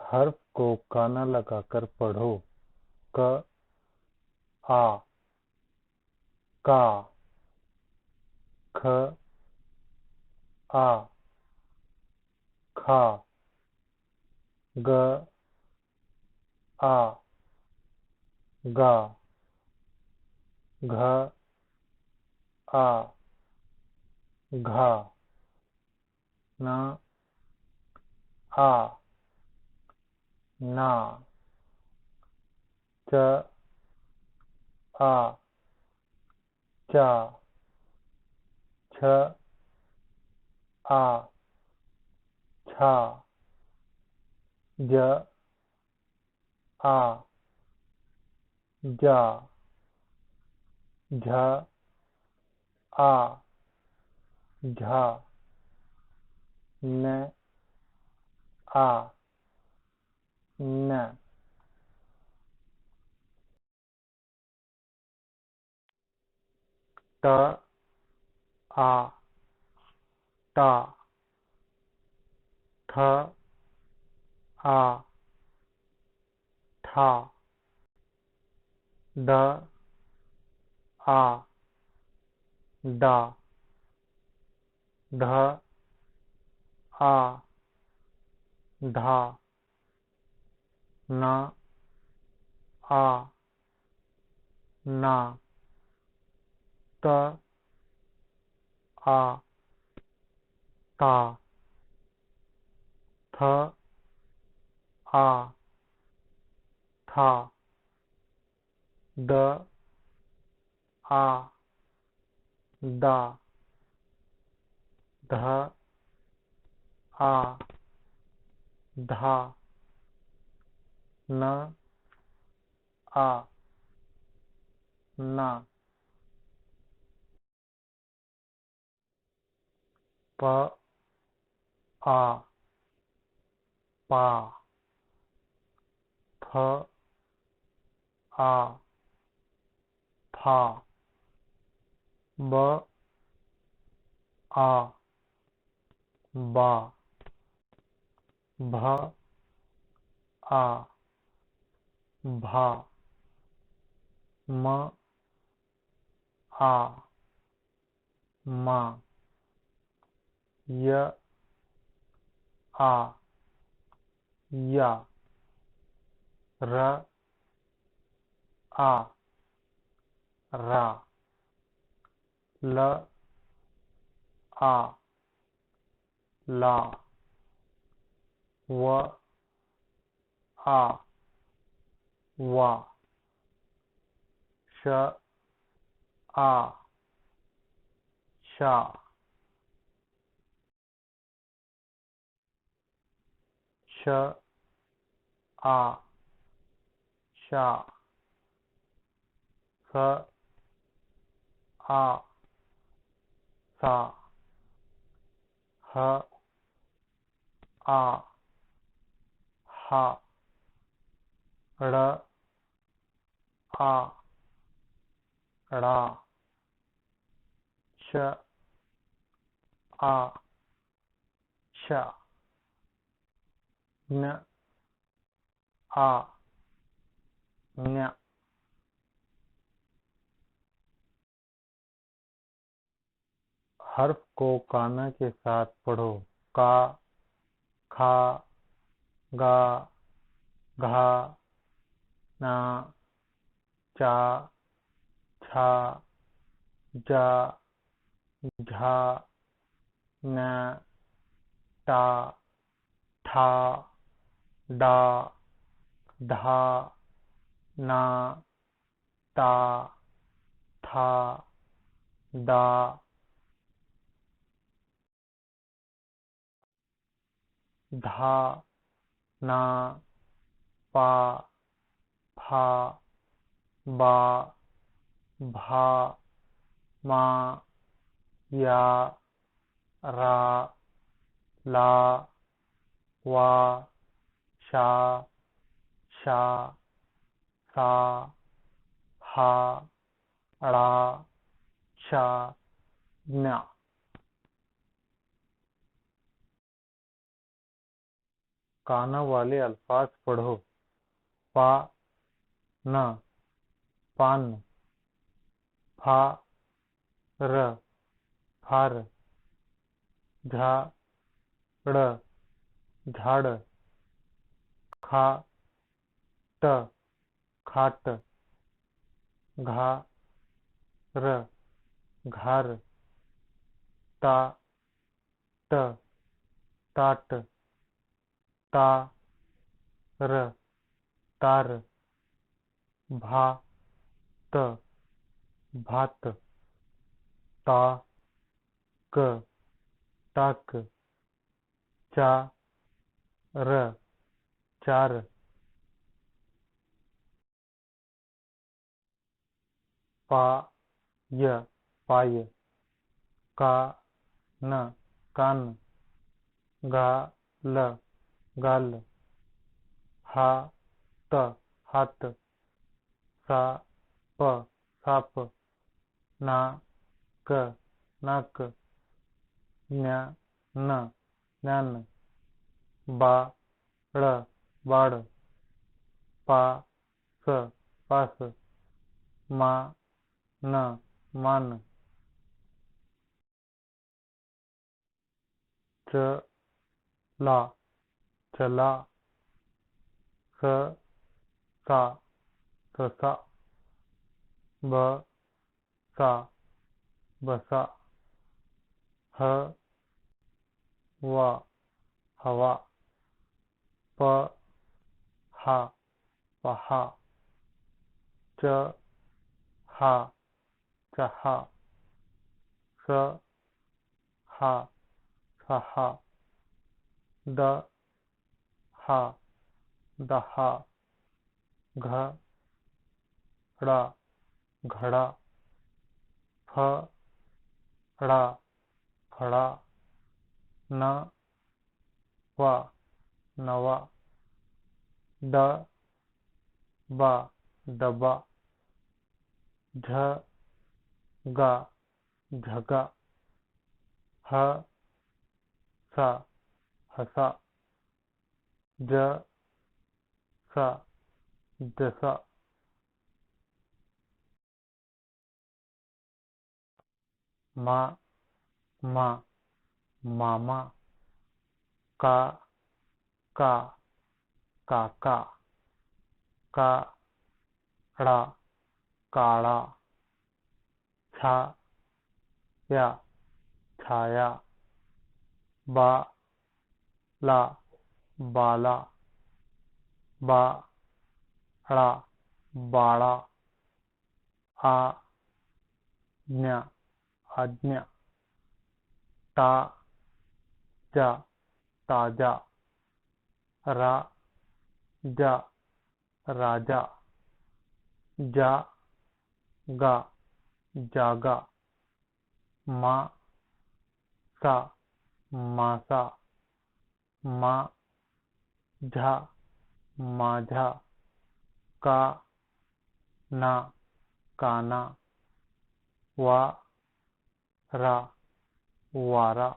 हर्फ को काना लगाकर पढ़ो। क आ का, ख आ खा, ग आ गा, घ आ घा, न आ ना, च आ चा, छ आ छा, ज आ जा, झ आ झा, न आ न, त आ ता, थ आ था, द आ दा, ध आ धा, न आ ना, त आ ता, थ आ था, द आ दा, ध आ धा, न आ ना, प आ पा, फ आ फा, ब आ बा, भ आ भा, म आ मा, य आ या, र आ रा, ल आ ला, व आ वा, श आ शा, श आ शा, स आ सा, ह आ हा, ड़ आ ड़ा, श आ शा, न आ न्या। हर्फ को काना के साथ पढ़ो। का, खा, गा, घा, ना, चा, छा, जा, झा, न, टा, ठा, डा, धा, ना, ता, था, दा, धा, ना, पा, फा, बा, भा, मा, या, रा, ला, वा, शा, शा, सा, हा, ड़ा, शा, न्या। काना वाले अल्फाज पढ़ो। पा न पान, फा र फार, झाड़ झाड़, खा ट खाट, घा र घार, ता ट टाट, ता र तार, भा त भात, ता क टाक, चा र चार, पा य पाय, का न कान, गा ल गाल, हा त हाथ, सा प साप, ना क नाक, न्या न ज्ञान, बा ड़ बाड़, पा स पास, मा न मान, च ला चला, स सा ससा, ब सा बसा, ह वा हवा, प हा पहा, च हा चहा, स हा सहा, द हा दहा, घ ड़ा घड़ा, फ ड़ा फड़ा, न वा नवा, ड बा डबा, झ गा झगा, ह सा हसा, ज सा जसा, मा मा मामा, का का काका, का ड़ा काड़ा, छा या छाया, बा ला बाला, बा ड़ा बाड़ा, आ ज्ञा आज्ञा, ता जा ताजा, रा जा राजा, जा गा जागा, मा सा मासा, मा झा माझा, का ना काना, वा रा वारा।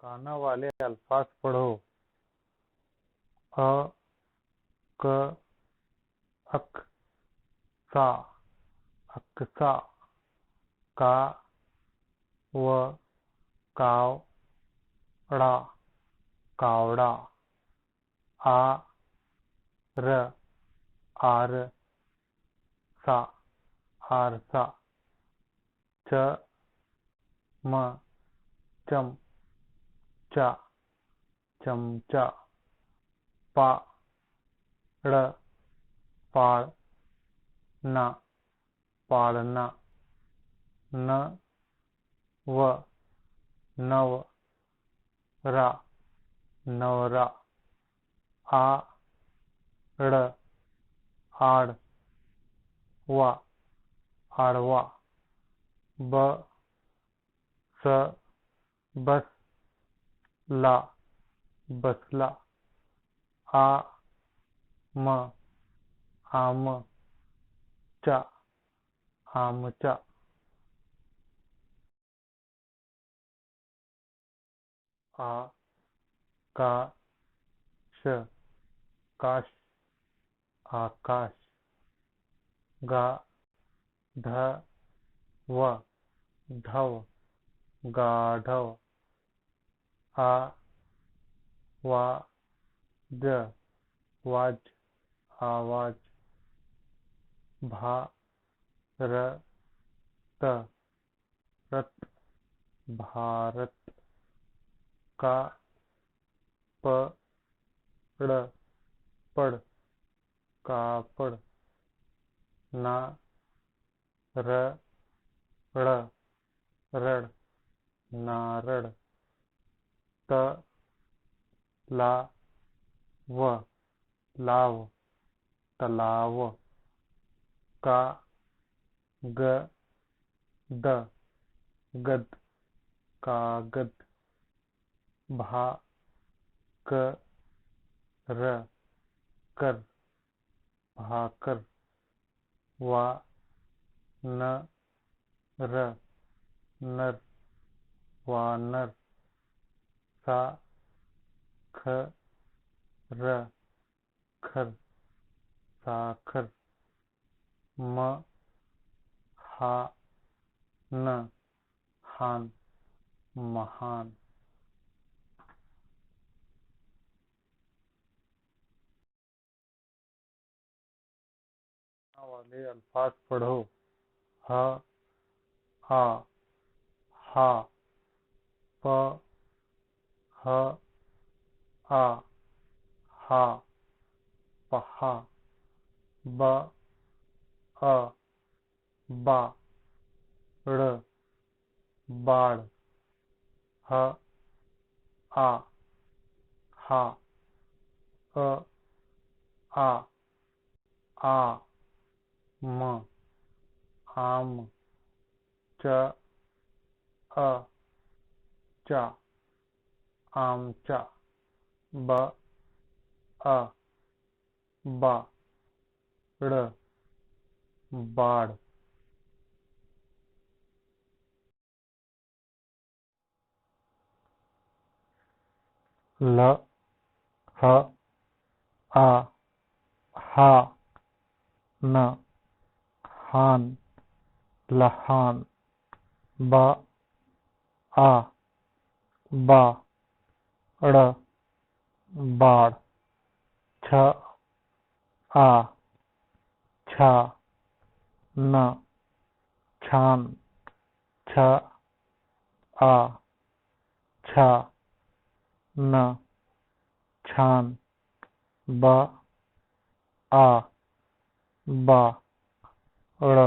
काना वाले अल्फाज पढ़ो। अ क अक सा अक्सा, का व काव ड़ा कावड़ा, आ र आर सा आरसा, च म चम चा चमचा, पा ड़ पाड़ ना पाड़ना, न व नव रा नवरा, आ ड़ आड़ वा आड़वा, ब स बस ला बसला, आ म आम चा आमचा। आकाश काश आकाश गाढव धव गाढव आवाज वाज आवाज भारत रत भारत कापड़ पड़ कापड़ नारड़ रड़ नारड़ तलाव लाव तालाव कागद गद कागद भाकर कर भाकर वानर नर वानर साखर खर साखर महान हान महान। वाले अल्फाज पढ़ो। ह आ हा प ह आ हा पहा ब अ बा ड़ बाड़ ह आ हा अ आ म आम च अ चा आमचा ब अ बा ड़ बाड़। ल ह आ हा न हान लहान ब आ बा ड़ बाड़ छ आ छा न छान छ आ छा न छान ब आ बा ड़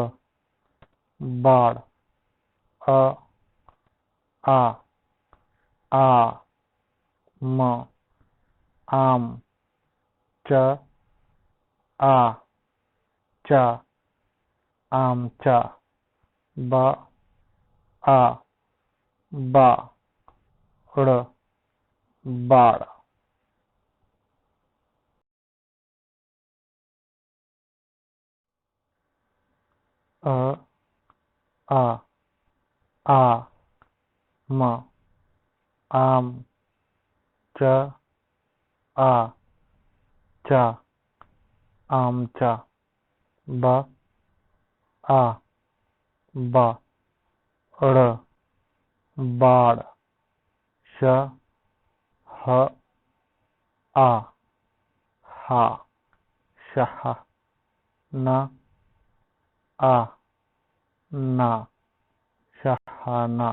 बाड़ अ आ म आम च आ चा आमचा ब आ बा ड़ बाड़। अ आ म आम च आ चा आमचा ब आ बा ड़ बाड़ श ह आ हा शहा न आ ना शहाना।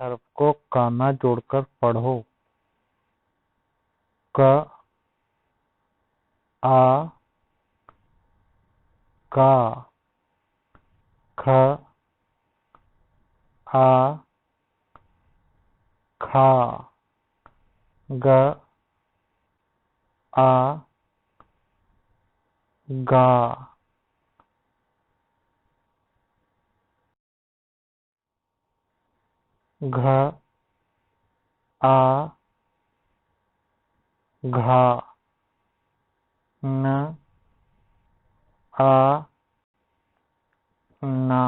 हर्फ को काना जोड़कर पढ़ो। क आ का ख आ खा ग आ गा घ आ घा न आ ना